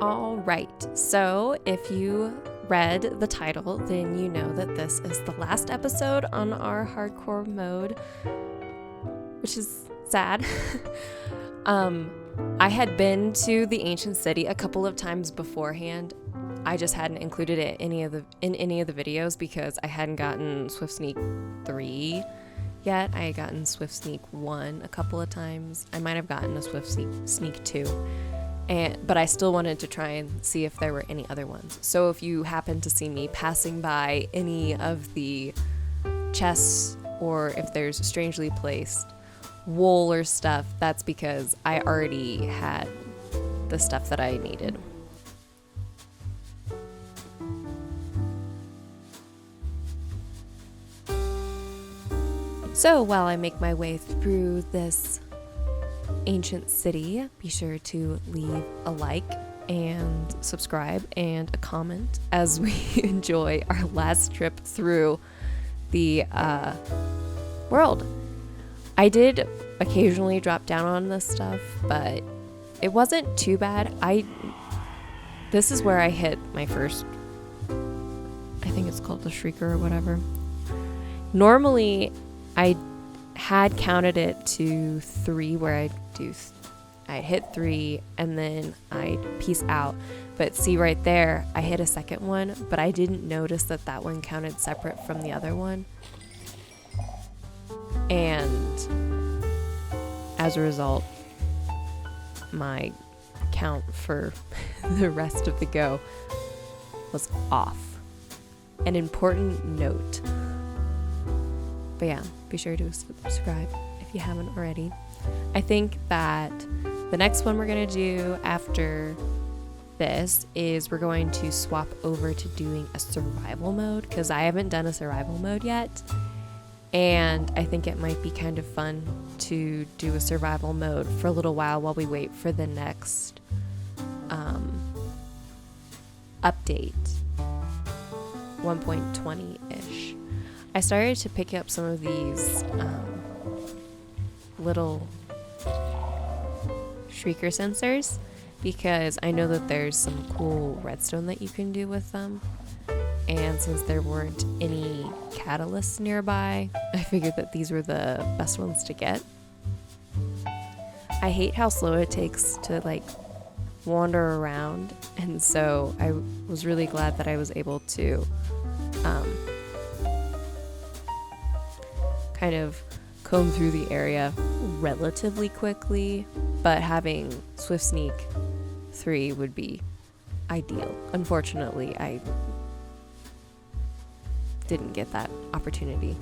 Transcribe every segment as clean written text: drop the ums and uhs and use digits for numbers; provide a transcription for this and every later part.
All right, so if you read the title, then you know that this is the last episode on our hardcore mode, which is sad. I had been to the ancient city a couple of times beforehand. I just hadn't included it in any of the videos because I hadn't gotten Swift Sneak 3 yet. I had gotten Swift Sneak 1 a couple of times. I might have gotten a Swift Sneak 2. But I still wanted to try and see if there were any other ones. So if you happen to see me passing by any of the chests, or if there's strangely placed wool or stuff, that's because I already had the stuff that I needed. So while I make my way through this ancient city, be sure to leave a like and subscribe and a comment as we enjoy our last trip through the world. I did occasionally drop down on this stuff, but it wasn't too bad. This is where I hit my first, I think it's called the Shrieker or whatever. Normally I had counted it to 3 where I'd hit 3 and then I'd peace out. But see right there, I hit a second one, but I didn't notice that one counted separate from the other one. And as a result, my count for the rest of the go was off. An important note. But yeah, be sure to subscribe if you haven't already. I think that the next one we're going to do after this is we're going to swap over to doing a survival mode, because I haven't done a survival mode yet. And I think it might be kind of fun to do a survival mode for a little while we wait for the next update, 1.20-ish. I started to pick up some of these little Shrieker sensors because I know that there's some cool redstone that you can do with them. And since there weren't any catalysts nearby, I figured that these were the best ones to get. I hate how slow it takes to wander around, and so I was really glad that I was able to kind of comb through the area relatively quickly, but having Swift Sneak 3 would be ideal. Unfortunately, I didn't get that opportunity.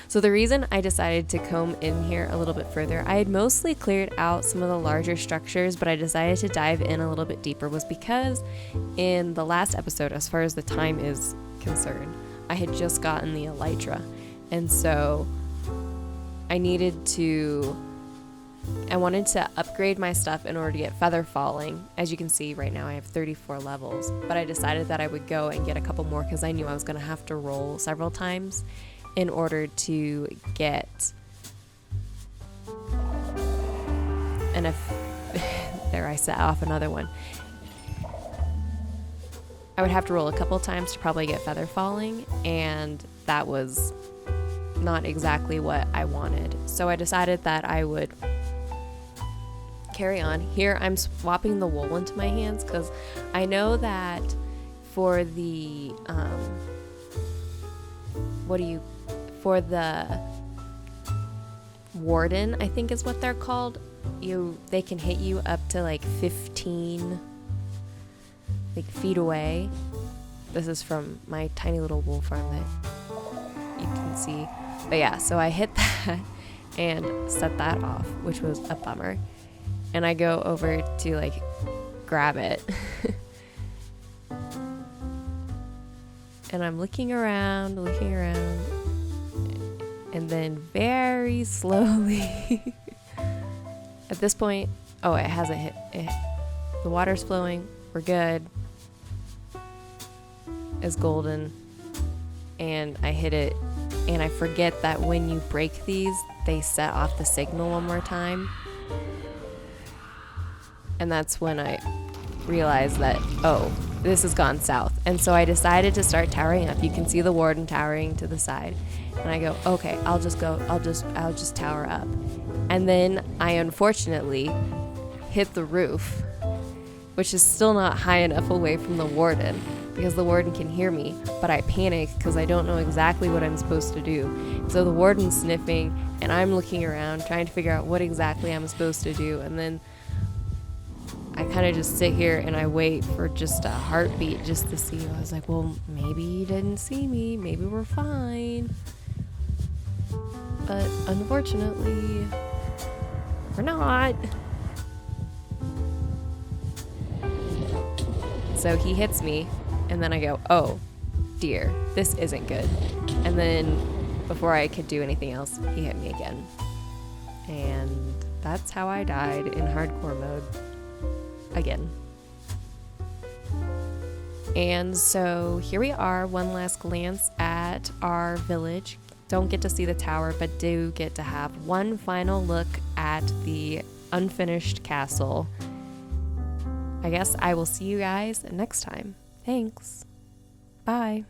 So the reason I decided to comb in here a little bit further, I had mostly cleared out some of the larger structures, but I decided to dive in a little bit deeper, was because in the last episode, as far as the time is concerned, I had just gotten the elytra. And so I wanted to upgrade my stuff in order to get feather falling. As you can see right now, I have 34 levels, but I decided that I would go and get a couple more because I knew I was going to have to roll several times in order to get, and if there I set off another one. I would have to roll a couple times to probably get feather falling, and that was not exactly what I wanted. So I decided that I would carry on. Here I'm swapping the wool into my hands because I know that for the for the Warden, I think is what they're called, they can hit you up to 15 feet away. This is from my tiny little wool farm that you can see. But yeah, so I hit that and set that off, which was a bummer. And I go over to grab it. And I'm looking around, and then very slowly, at this point, it hasn't hit it. The water's flowing, we're good. It's golden. And I hit it, and I forget that when you break these, they set off the signal one more time. And that's when I realize that, oh, this has gone south. And so I decided to start towering up. You can see the warden towering to the side. And I go, okay, I'll just tower up. And then I unfortunately hit the roof, which is still not high enough away from the warden because the warden can hear me, but I panic because I don't know exactly what I'm supposed to do. So the warden's sniffing and I'm looking around trying to figure out what exactly I'm supposed to do. And then I kind of just sit here and I wait for just a heartbeat just to see. I was like, well, maybe he didn't see me. Maybe we're fine. But unfortunately, we're not. So he hits me, and then I go, oh, dear, this isn't good. And then before I could do anything else, he hit me again. And that's how I died in hardcore mode. Again. And so here we are, one last glance at our village. Don't get to see the tower, but do get to have one final look at the unfinished castle. I guess I will see you guys next time. Thanks. Bye.